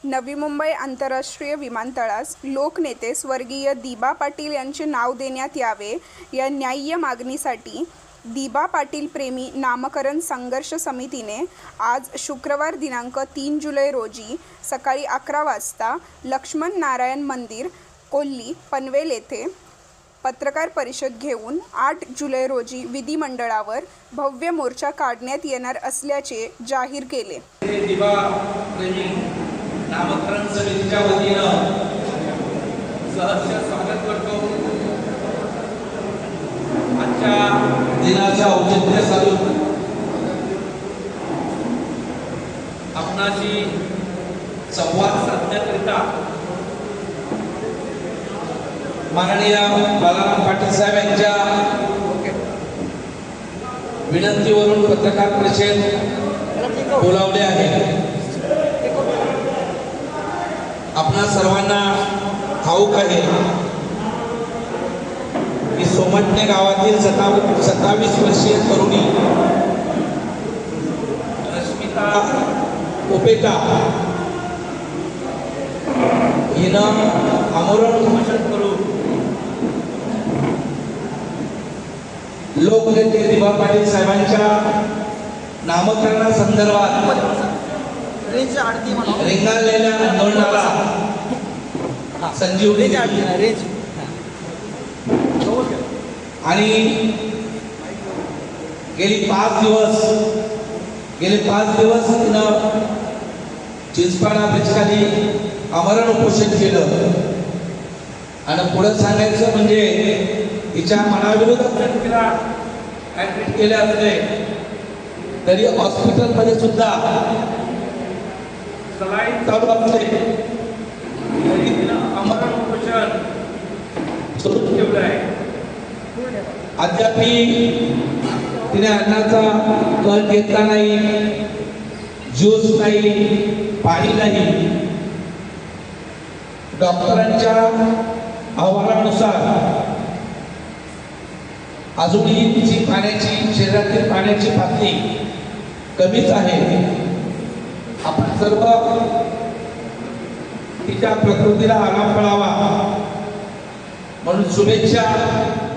नवी मुंबई आंतरराष्ट्रीय विमानतळास लोकनेते स्वर्गीय दिबा पाटील यांचे नाव देण्यात यावे या न्याय्य मागणीसाठी दिबा पाटील प्रेमी नामकरण संघर्ष समितीने आज शुक्रवार दिनांक 3 जुलै रोजी सकाळी 11 वाजता लक्ष्मण नारायण मंदिर, कोल्ली, पनवेल येथे पत्रकार परिषद घेऊन 8 जुलै रोजी विधिमंडळावर भव्य मोर्चा काढण्यात येणार असल्याचे जाहीर केले. दिबा प्रेमी नामकरण समितीच्या वतीनं सहर्ष स्वागत करतो. आजच्या दिनाच्या औचित्य साधून आपणाशी संवाद साधण्याकरिता माननीय बालाराम पाटील साहेब यांच्या विनंतीवरून पत्रकार परिषद बोलावले आहे. आपणा सर्वांना ठाऊक आहे की सोमटणे गावातील 27 वर्षीय तरुणी रश्मिता कोपेका हिनं आमरण उपोषण करून लोकनेते दिबा पाटील साहेबांच्या नामकरणासंदर्भात रिंगाणलेल्या आंदोलनाला संजीवनी आणि गेली 5 दिवस तिनं चिंचपाडा ब्रिजखाली आमरण उपोषण केलं. आणि पुढे सांगायचं म्हणजे तिच्या मनाविरोधात तिला ऍडमिट केले असले तरी हॉस्पिटलमध्ये सुद्धा सलाईन चालू असले तरी तिनं आमरण उपोषण सुरू ठेवलं आहे. अद्याप तिने अन्नाचा कण घेतला नाही, ज्यूस नाही, पाणी नाही. डॉक्टरांच्या अहवालानुसार अजूनही तिची शरीरातील पाण्याची पातळी कमीच आहे. आपण सर्व तिच्या प्रकृतीला आराम मिळावा म्हणून शुभेच्छा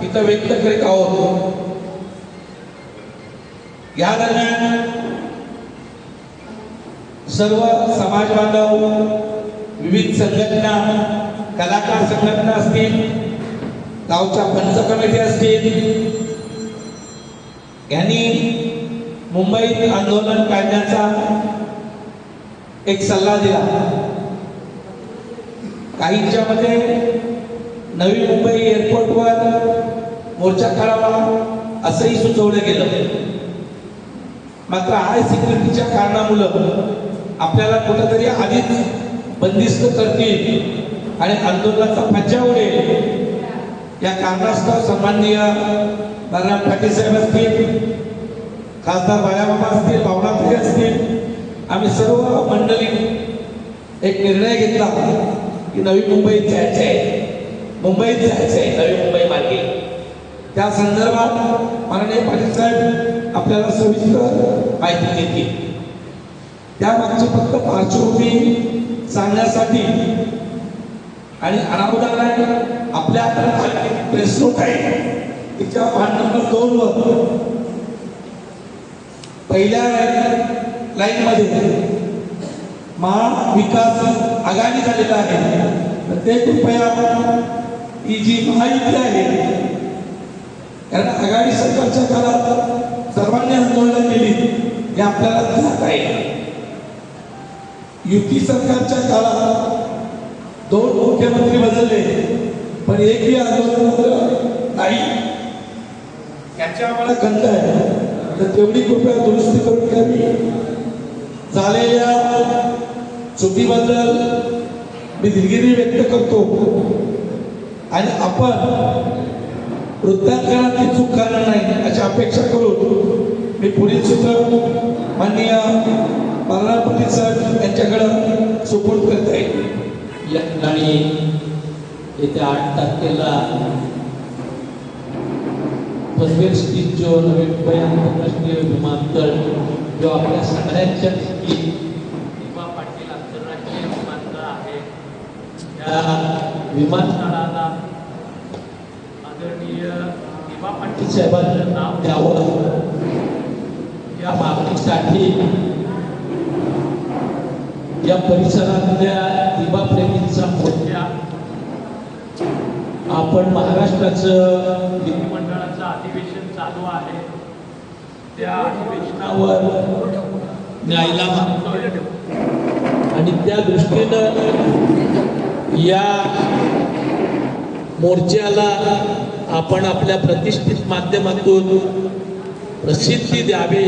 इथं व्यक्त करीत आहोत. या दरम्यान सर्व समाज बांधव, विविध संघटना, कलाकार संघटना असतील, गावच्या पंच कमिटी असतील, यांनी मुंबईत आंदोलन काढण्याचा एक सल्ला दिला. काहींच्या मध्ये नवी मुंबई एअरपोर्टवर मोर्चा काढावा असंही सुचवलं गेलं. मात्र हाय सिक्युरिटीच्या कारणामुळं आपल्याला कुठेतरी आधीच बंदिस्त करतील आणि आंदोलनाचा फज्जा उडेल या कारणास्तव सन्माननीय बालाराम पाटील साहेब असतील, खासदार बाळाबाबा असतील, भावनाताई असतील, आम्ही सर्व मंडळी एक निर्णय घेतला की नवी मुंबईत जायचं आहे, नवी मुंबई मार्गे. त्या संदर्भात माननीय पाटील साहेब आपल्याला सविस्तर माहिती देतील. त्यामागची फक्त पार्श्वभूमी सांगण्यासाठी आणि अनावधानाने आपल्या हातात प्रेस नोट आहे, तिच्या पान नंबर 2 वर पहिल्या लाईन मध्ये महाविकास आघाडी झालेला आहे. तर ते कृपया ही जी माहिती आहे, कारण आघाडी सरकारच्या काळात सर्वांनी आंदोलन केली हे आपल्याला ध्यानात आहे. युती सरकारच्या काळात 2 मुख्यमंत्री बदलले पण एकही आंदोलन नाही. याची आम्हाला खंत आहे. तर तेवढी कृपया दुरुस्ती करून घ्यावी. झालेल्या चुकीबद्दल मी दिलगिरी व्यक्त करतो आणि आपण वृत्तांकनाची चूक करणार नाही अशी अपेक्षा करून मी पुढील सूत्र माननीय बालाराम पाटील साहेब यांच्याकडे सुपूर्द करत आहे. या ठिकाणी येत्या 8 तारखेला पनवेल स्थित जो नवी मुंबई आंतरराष्ट्रीय विमानतळ जो आपल्या सगळ्यांच्या दिवा पाटील आंतरराष्ट्रीय विमान आहे त्या विमानतळाला आदरणीय दिबा पाटील साहेबांचं नाव द्यावं या मागणीसाठी या परिसरातल्या दिबा प्रेमींचा मोर्चा आपण महाराष्ट्राचं विधिमंडळाचं अधिवेशन चालू आहे त्या अधिवेशनावर न्यायला मागतोय आणि त्या दृष्टीनं या मोर्चाला आपण आपल्या प्रतिष्ठित माध्यमातून प्रसिद्धी द्यावी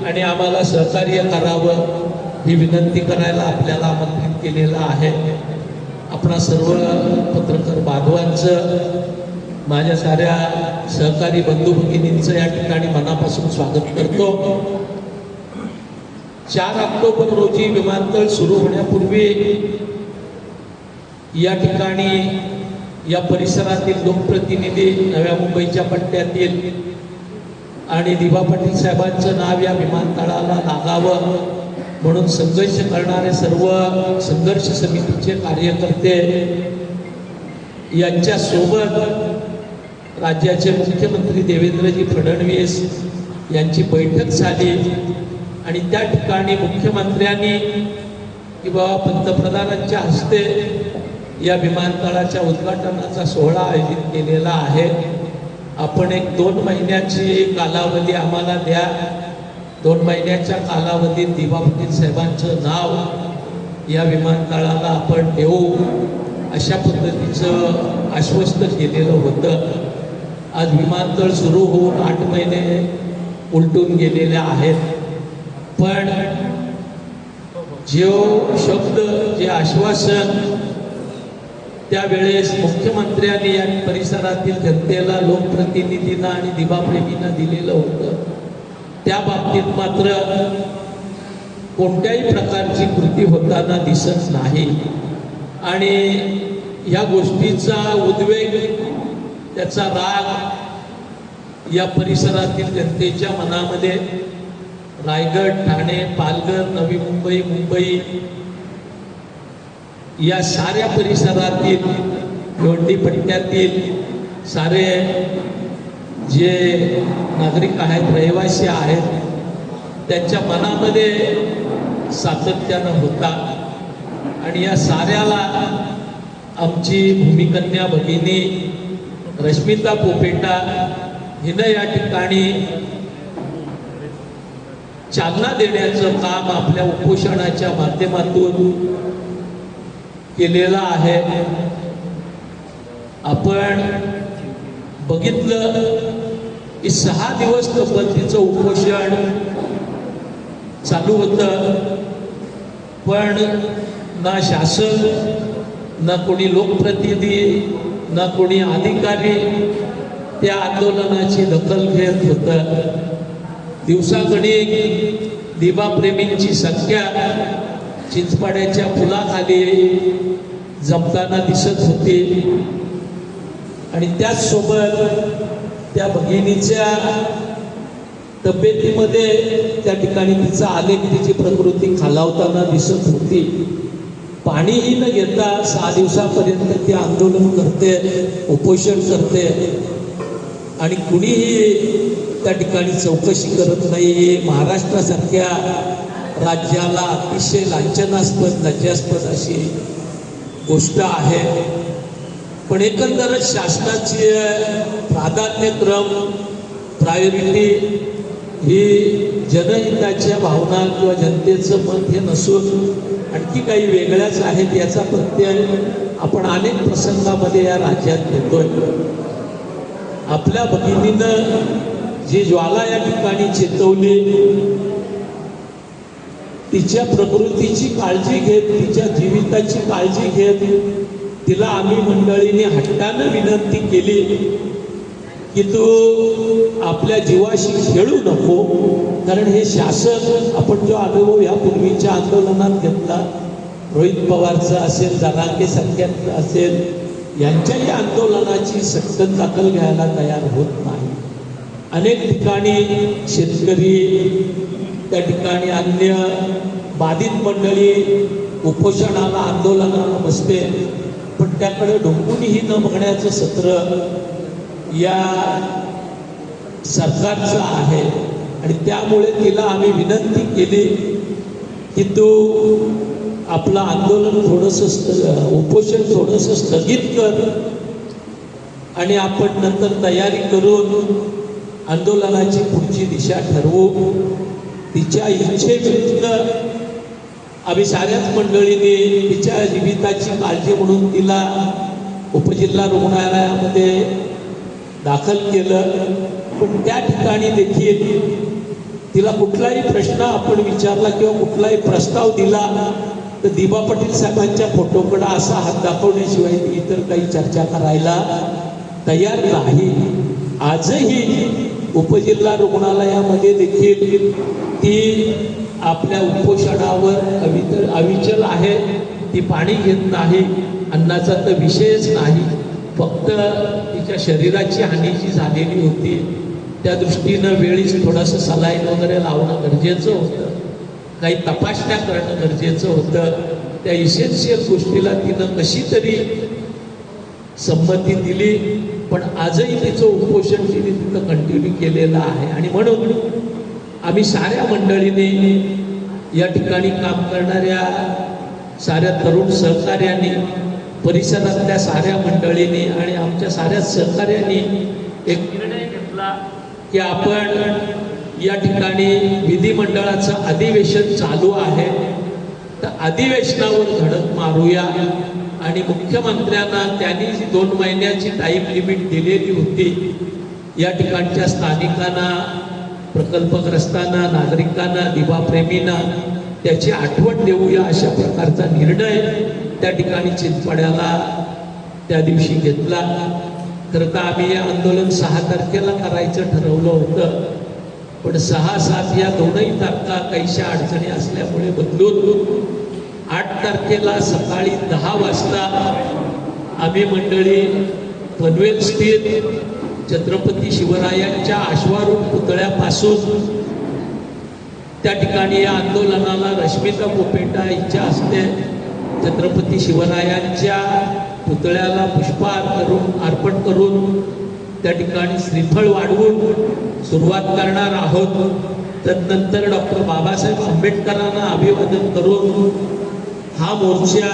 आणि आम्हाला सहकार्य करावं ही विनंती करायला आपल्याला आमंत्रित केलेलं आहे. आपणा सर्व पत्रकार बांधवांचं माझ्या साऱ्या सहकारी बंधू भगिनींचं या ठिकाणी मनापासून स्वागत करतो. 4 ऑक्टोबर रोजी विमानतळ सुरू होण्यापूर्वी या ठिकाणी या परिसरातील लोकप्रतिनिधी नव्या मुंबईच्या पट्ट्यातील आणि दिबा पाटील साहेबांचं नाव या विमानतळाला लागावं म्हणून संघर्ष करणारे सर्व संघर्ष समितीचे कार्यकर्ते यांच्या सोबत राज्याचे मुख्यमंत्री देवेंद्रजी फडणवीस यांची बैठक झाली आणि त्या ठिकाणी मुख्यमंत्र्यांनी किंवा पंतप्रधानांच्या हस्ते या विमानतळाच्या उद्घाटनाचा सोहळा आयोजित केलेला आहे. आपण एक 2 महिन्याची कालावधी आम्हाला द्या. 2 महिन्याच्या कालावधीत दिबा पाटील साहेबांचं नाव या विमानतळाला आपण देऊ अशा पद्धतीचं आश्वस्त केलेलं होतं. आज विमानतळ सुरू होऊन 8 महिने उलटून गेलेले आहेत. पण जो शब्द जे आश्वासन त्यावेळेस मुख्यमंत्र्यांनी या परिसरातील जनतेला लोकप्रतिनिधींना आणि दिबाप्रेमींना दिलेलं होतं त्या बाबतीत मात्र कोणत्याही प्रकारची कृती होताना दिसत नाही आणि या गोष्टीचा उद्वेग त्याचा राग या परिसरातील जनतेच्या मनामध्ये रायगड, ठाणे, पालघर, नवी मुंबई, मुंबई या साऱ्या परिसरातील भिवंडी पट्ट्यातील सारे जे नागरिक आहेत, रहिवासी आहेत, त्यांच्या मनामध्ये सातत्यानं होता आणि या साऱ्याला आमची भूमिकन्या भगिनी रश्मिता पोपेटा हिनं या ठिकाणी चालना देण्याचं काम आपल्या उपोषणाच्या माध्यमातून केलेलं आहे. आपण बघितलं की 6 दिवस तिचं उपोषण चालू होतं पण ना शासन, ना कोणी लोकप्रतिनिधी, ना कोणी अधिकारी त्या आंदोलनाची दखल घेत होतं. दिवसागणिक दिबाप्रेमींची संख्या चिंचपाड्याच्या पुलाखाली जमताना दिसत होती आणि त्याचसोबत त्या भगिनीच्या तब्येतीमध्ये त्या ठिकाणी तिचा आलेख, तिची प्रकृती खालावताना दिसत होती. पाणीही न घेता 6 दिवसापर्यंत ती आंदोलन करते, उपोषण करते आणि कुणीही त्या ठिकाणी चौकशी करत नाही. महाराष्ट्रासारख्या राज्याला अतिशय लांछनास्पद, लज्जास्पद अशी गोष्ट आहे. पण एकंदरच शासनाची प्राधान्यक्रम, प्रायोरिटी ही जनहिताच्या भावना किंवा जनतेचं मत हे नसून आणखी काही वेगळ्याच आहेत याचा प्रत्यय आपण अनेक प्रसंगामध्ये या राज्यात घेतोय. आपल्या भगिनीनं जी ज्वाला या ठिकाणी चेतवली, तिच्या प्रकृतीची काळजी घेत, तिच्या जीविताची काळजी घेत तिला आम्ही मंडळीने हट्टानं विनंती केली की तू आपल्या जीवाशी खेळू नको, कारण हे शासन, आपण जो अनुभव यापूर्वीच्या आंदोलनात घेतला, रोहित पवारचा असेल, जरांगे सारख्याचं असेल, यांच्याही आंदोलनाची सक्त दखल घ्यायला तयार होत नाही. अनेक ठिकाणी शेतकरी, त्या ठिकाणी अन्य बाधित मंडळी उपोषणाला आंदोलनाला बसते, पण त्याकडे ढोकूनही न बघण्याचं सत्र या सरकारचं आहे. आणि त्यामुळे तिला आम्ही विनंती केली की तू आपलं आंदोलन थोडंसं उपोषण थोडंसं स्थगित कर आणि आपण नंतर तयारी करून आंदोलनाची पुढची दिशा ठरवू. तिच्या इच्छेविरुद्ध आम्ही साऱ्याच मंडळींनी तिच्या जीविताची काळजी म्हणून तिला उपजिल्हा रुग्णालयामध्ये दाखल केलं. पण त्या ठिकाणी देखील तिला कुठलाही प्रश्न आपण विचारला किंवा कुठलाही प्रस्ताव दिला तर दिबा पाटील साहेबांच्या फोटोकडे असा हात दाखवण्याशिवाय ती इतर काही चर्चा करायला तयार नाही. आजही उपजिल्हा रुग्णालयामध्ये देखील ती आपल्या उपोषणावर अविचल आहे. ती पाणी घेत नाही, अन्नाचा तर विषयच नाही. फक्त तिच्या शरीराची हानी जी झालेली होती त्या दृष्टीनं वेळीच थोडंसं सलाईन वगैरे लावणं गरजेचं होतं, काही तपासण्या करणं गरजेचं होतं. त्या इसेन्शियल गोष्टीला तिनं कशी तरी संमती दिली. पण आजही तिचं उपोषण तिने तिथं कंटिन्यू केलेलं आहे. आणि म्हणून आम्ही साऱ्या मंडळीने या ठिकाणी काम करणाऱ्या साऱ्या तरुण सहकार्यांनी, परिसरातल्या साऱ्या मंडळींनी आणि आमच्या साऱ्या सहकार्यांनी एक निर्णय घेतला की आपण या ठिकाणी विधिमंडळाचं अधिवेशन चालू आहे तर अधिवेशनावर धडक मारूया. आणि मुख्यमंत्र्यांना त्यांनी जी 2 महिन्याची टाईम लिमिट दिलेली होती, या ठिकाणच्या स्थानिकांना, प्रकल्पग्रस्तांना, नागरिकांना, दिवाप्रेमींना त्याची आठवण देऊया अशा प्रकारचा निर्णय त्या ठिकाणी चिंचपाड्याला त्या दिवशी घेतला. खरं तर आम्ही हे आंदोलन 6 तारखेला करायचं ठरवलं होतं, पण 6, 7 या दोनही तारखा काहीशा अडचणी असल्यामुळे बदलून 8 तारखेला सकाळी 10 वाजता आम्ही मंडळी पनवेल स्थित छत्रपती शिवरायांच्या अश्वारूढ पुतळ्यापासून त्या ठिकाणी या आंदोलनाला रश्मिता कोपेटा हिच्या हस्ते छत्रपती शिवरायांच्या पुतळ्याला पुष्पहार अर्पण करून त्या ठिकाणी श्रीफळ वाढवून सुरुवात करणार आहोत. तदनंतर डॉक्टर बाबासाहेब आंबेडकरांना अभिवादन करून हा मोर्चा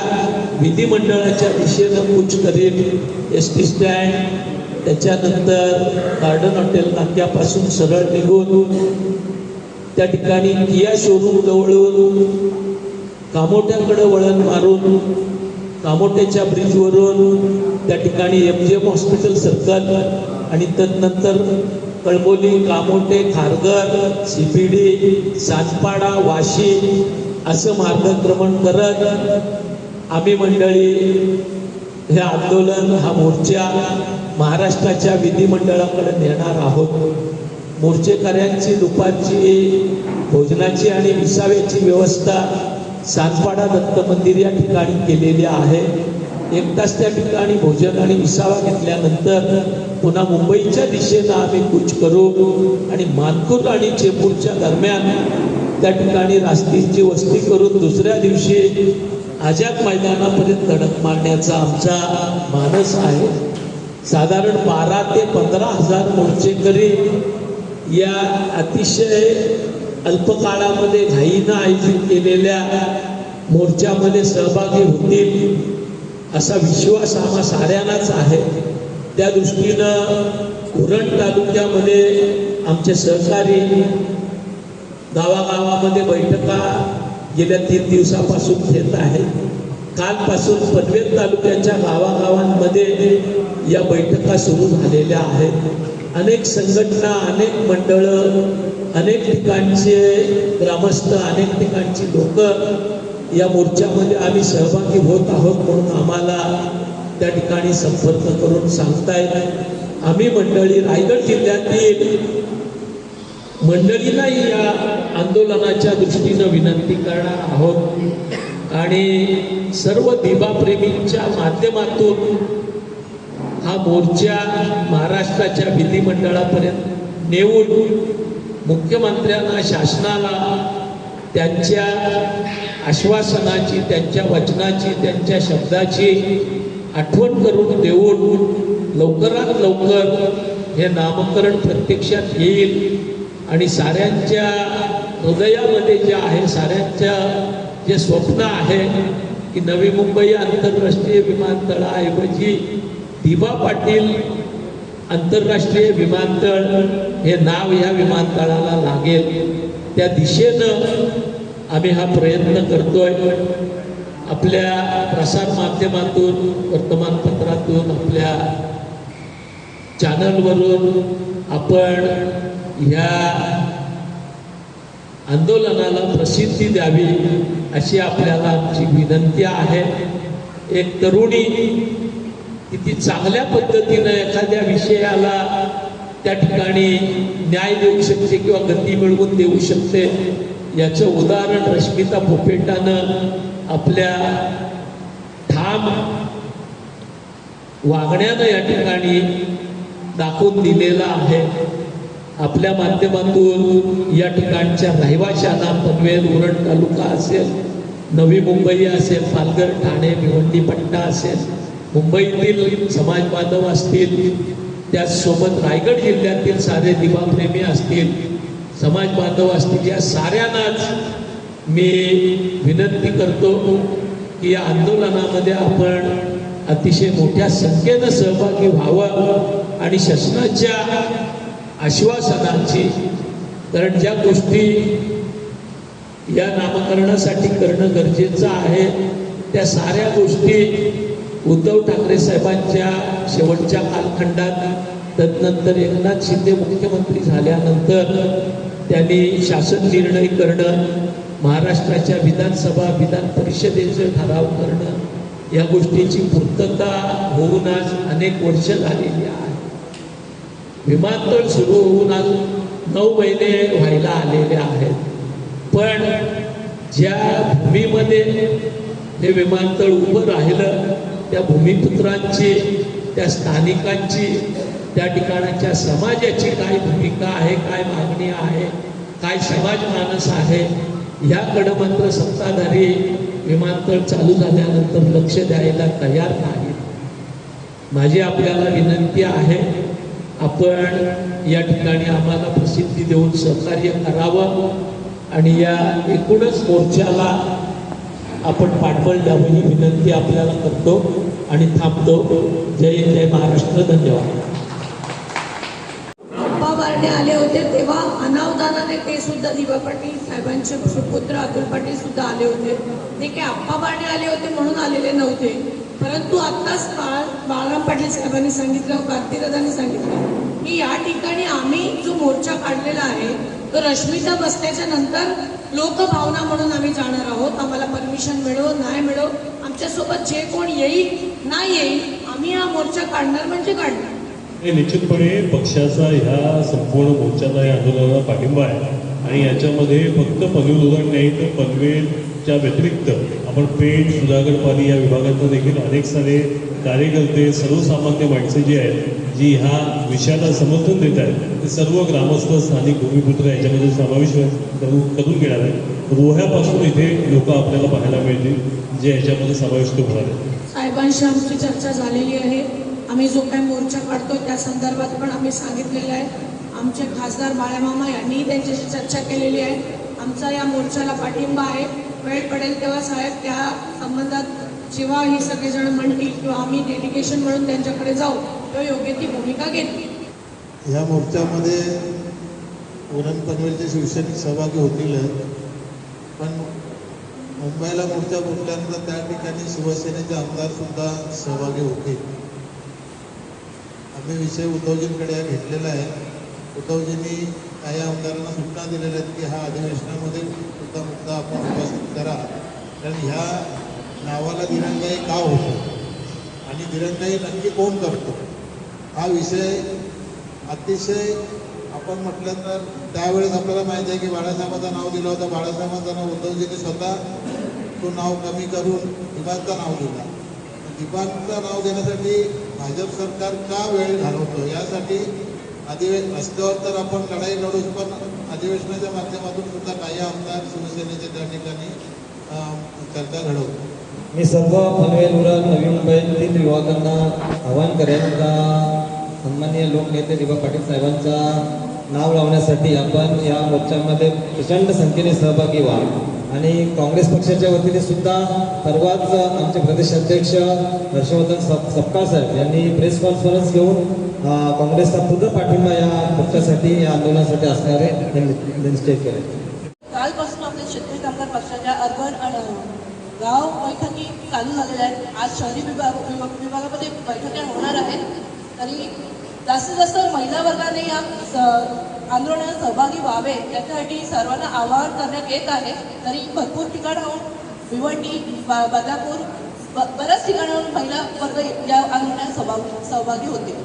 विधिमंडळाच्या दिशेनं कूच करेल. एस.टी. स्टँड, त्याच्यानंतर गार्डन हॉटेल नाक्यापासून सरळ निघून त्या ठिकाणी किया शोरूम जवळून कामोट्याकडे वळण मारून कामोट्याच्या ब्रिजवरून त्या ठिकाणी MGM हॉस्पिटल सर्कल आणि तदनंतर कळंबोली, कामोटे, खारघर, CPD, सातपाडा, वाशी असं मार्गक्रमण करत आम्ही मंडळी हे आंदोलन, हा मोर्चा महाराष्ट्राच्या विधिमंडळाकडे नेणार आहोत. मोर्चेकऱ्यांची दुपारची भोजनाची आणि विसाव्याची व्यवस्था सातपाडा दत्त मंदिर या ठिकाणी केलेली आहे. 1 तास त्या ठिकाणी भोजन आणि विसावा घेतल्यानंतर पुन्हा मुंबईच्या दिशेनं आम्ही कूच करू आणि मानखुर्द आणि चेंबूरच्या दरम्यान त्या ठिकाणी रास्तीची वस्ती करून दुसऱ्या दिवशी आझाद मैदानापर्यंत धडक मारण्याचा आमचा मानस आहे. साधारण 12 ते 15 हजार मोर्चेकरी या अतिशय अल्पकाळामध्ये घाईनं आयोजित केलेल्या मोर्चामध्ये सहभागी होतील असा विश्वास आम्हा साऱ्यांनाच आहे. त्या दृष्टीनं उरण तालुक्यामध्ये आमचे सहकारी गावागावामध्ये बैठका गेल्या 3 दिवसापासून घेत आहेत. कालपासून पनवेल तालुक्याच्या गावागावांमध्ये या बैठका सुरू झालेल्या आहेत. अनेक संघटना, अनेक मंडळं, अनेक ठिकाणचे ग्रामस्थ, अनेक ठिकाणची लोक या मोर्चामध्ये आम्ही सहभागी होत आहोत म्हणून आम्हाला त्या ठिकाणी संपर्क करून सांगतायत. आम्ही मंडळी रायगड जिल्ह्यातील मंडळींनाही या आंदोलनाच्या दृष्टीनं विनंती करणार आहोत आणि सर्व दिबाप्रेमींच्या माध्यमातून हा मोर्चा महाराष्ट्राच्या विधिमंडळापर्यंत नेऊन मुख्यमंत्र्यांना, शासनाला त्यांच्या आश्वासनाची, त्यांच्या वचनाची, त्यांच्या शब्दाची आठवण करून देऊन लवकरात लवकर हे नामकरण प्रत्यक्षात येईल आणि साऱ्यांच्या हृदयामध्ये जे आहे, साऱ्यांच्या जे स्वप्न आहे की नवी मुंबई आंतरराष्ट्रीय विमानतळाऐवजी दिबा पाटील आंतरराष्ट्रीय विमानतळ हे नाव या विमानतळाला लागेल, त्या दिशेनं आम्ही हा प्रयत्न करतोय. आपल्या प्रसार माध्यमातून, वर्तमानपत्रातून, आपल्या चॅनलवरून आपण ह्या आंदोलनाला प्रसिद्धी द्यावी अशी आपल्याला आमची विनंती आहे. एक तरुणी किती चांगल्या पद्धतीनं एखाद्या विषयाला त्या ठिकाणी न्याय देऊ शकते किंवा गती मिळवून देऊ शकते याचं उदाहरण रश्मिता पोपेटानं आपल्या ठाम वागण्यानं या ठिकाणी दाखवून दिलेला आहे. आपल्या माध्यमातून या ठिकाणच्या रहिवाशांना पनवेल, उरण तालुका असेल, नवी मुंबई असेल, पालघर, ठाणे, भिवंडी पट्टा असेल, मुंबईतील समाज बांधव असतील, त्याचसोबत रायगड जिल्ह्यातील सारे दिवाप्रेमी असतील, समाज बांधव असतील, या साऱ्यांनाच मी विनंती करतो की या आंदोलनामध्ये आपण अतिशय मोठ्या संख्येनं सहभागी व्हावं आणि शासनाच्या आश्वासनाची, कारण ज्या गोष्टी या नामकरणासाठी करणं गरजेचं आहे त्या साऱ्या गोष्टी उद्धव ठाकरे साहेबांच्या शेवटच्या कालखंडात, तदनंतर एकनाथ शिंदे मुख्यमंत्री झाल्यानंतर त्यांनी शासन निर्णय करणं, महाराष्ट्राच्या विधानसभा, विधान परिषदेचे ठराव करणं, या गोष्टीची पूर्तता होऊन आज अनेक वर्ष झालेली आहे. विमानतळ सुरू होऊन आज 9 महिने व्हायला आलेले आहेत. पण ज्या भूमीमध्ये हे विमानतळ उभं राहिलं त्या भूमिपुत्रांची, त्या स्थानिकांची, त्या ठिकाणाच्या समाजाची काय भूमिका आहे, काय मागणी आहे, काय समाज मानस आहे, ह्याकडं मात्र सत्ताधारी विमानतळ चालू झाल्यानंतर लक्ष द्यायला तयार नाही. माझी आपल्याला विनंती आहे, आपण या ठिकाणी आम्हाला प्रसिद्धी देऊन सहकार्य करावं आणि या एकूणच मोर्चाला आपण पाठबळ द्यावं ही विनंती आपल्याला करतो आणि थांबतो. जय जय महाराष्ट्र. धन्यवाद. अप्पा बारणे आले होते तेव्हा अनावधानाने ते सुद्धा दिबा पाटील साहेबांचे सुपुत्र अतुल पाटील सुद्धा आले होते. ते काही अप्पा बारणे आले होते म्हणून आलेले नव्हते, परंतु आत्ताच बाळाराम पाटील साहेबांनी सांगितलं, कार्तिकदादांनी सांगितलं की या ठिकाणी आम्ही जो मोर्चा काढलेला आहे तो रश्मिता बसल्याच्या नंतर लोकभावना म्हणून आम्ही जाणार आहोत. आम्हाला परमिशन मिळो नाही मिळो, आमच्यासोबत जे कोण येईल नाही येईल, आम्ही हा मोर्चा काढणार म्हणजे काढणार. निश्चितपणे पक्षाचा ह्या संपूर्ण मोर्चाला, या आंदोलनाला पाठिंबा आहे आणि याच्यामध्ये फक्त पनवेल उदाहरण नाही तर पनवेलच्या व्यतिरिक्त आपण पेठ, सुधागड, पाली या विभागातून देखील अनेक सारे कार्यकर्ते, सर्वसामान्य माणसं जी आहेत जी ह्या विषयाला समर्थन देत आहेत, ते सर्व ग्रामस्थ, स्थानिक भूमिपुत्र याच्यामध्ये समावेश करून घेणार आहे. रोह्यापासून इथे लोक आपल्याला पाहायला मिळतील जे याच्यामध्ये समाविष्ट होणार आहेत. साहेबांशी आमची चर्चा झालेली आहे. आम्ही जो काही मोर्चा काढतो त्या संदर्भात पण आम्ही सांगितलेलं आहे. आमचे खासदार बाळामामा यांनीही त्यांच्याशी चर्चा केलेली आहे. आमचा या मोर्चाला पाठिंबा आहे. वेळ पडेल तेव्हा साहेब त्या संबंधात जेव्हा ही सगळेजण म्हणतील किंवा आम्ही डेलिगेशन म्हणून त्यांच्याकडे जाऊ तेव्हा योग्य ती भूमिका घेतली. या मोर्चामध्ये उरण पनवेलचे शिवसैनिक सहभागी होतील, पण मुंबईला मोर्चा फुटल्यानंतर त्या ठिकाणी शिवसेनेचे आमदार सुद्धा सहभागी होतील. आम्ही विषय उद्धवजींकडे घेतलेला आहे. उद्धवजींनी काही आमदारांना सूचना दिलेल्या आहेत की हा अधिवेशनामध्ये सुद्धा मुद्दा आपण उपस्थित करा, कारण ह्या नावाला दिरंगाई का होतो आणि दिरंगाई नक्की कोण करतो हा विषय अतिशय आपण म्हटलं तर त्यावेळेस आपल्याला माहिती आहे की बाळासाहेबांचं नाव दिलं होतं. बाळासाहेबांचं नाव उद्धवजींनी स्वतः तो नाव कमी करून दिबांचं नाव दिलं. दिबांचं नाव देण्यासाठी भाजप सरकार का वेळ घालवतो यासाठी रस्त्यावर तर आपण लढाई लढूच, पण अधिवेशनाच्या माध्यमातून सुद्धा काही आमदार शिवसेनेचे त्या ठिकाणी चर्चा घडवतो. मी सर्व पनवेल उरण नवी मुंबईतील युवकांना आवाहन करेन का सन्माननीय लोकनेते दिबा पाटील साहेबांचा नाव लावण्यासाठी आपण या मोर्चामध्ये प्रचंड संख्येने सहभागी व्हा. आणि काँग्रेस पक्षाच्या वतीने सुद्धा परवाच आमचे प्रदेशाध्यक्ष हर्षवर्धन सपकाळ साहेब यांनी प्रेस कॉन्फरन्स घेऊन काँग्रेसचा पूर्ण पाठिंबा या मोर्चासाठी या आंदोलनासाठी असणारे निश्चित केले. कालपासून आपल्या शेतकरी कामगार पक्षाच्या अर्बन गाव बैठकी चालू झालेल्या आहेत. आज शहरी विभागामध्ये बैठका होणार आहेत. तरी जास्तीत जास्त महिला वर्गाने या आंदोलनात सहभागी व्हावे याच्यासाठी सर्वांना आवाहन करण्यात येत आहे. तरी भरपूर ठिकाणाहून भिवंडी बदलापूर बऱ्याच ठिकाणाहून महिला वर्ग या आंदोलनात सहभागी होते.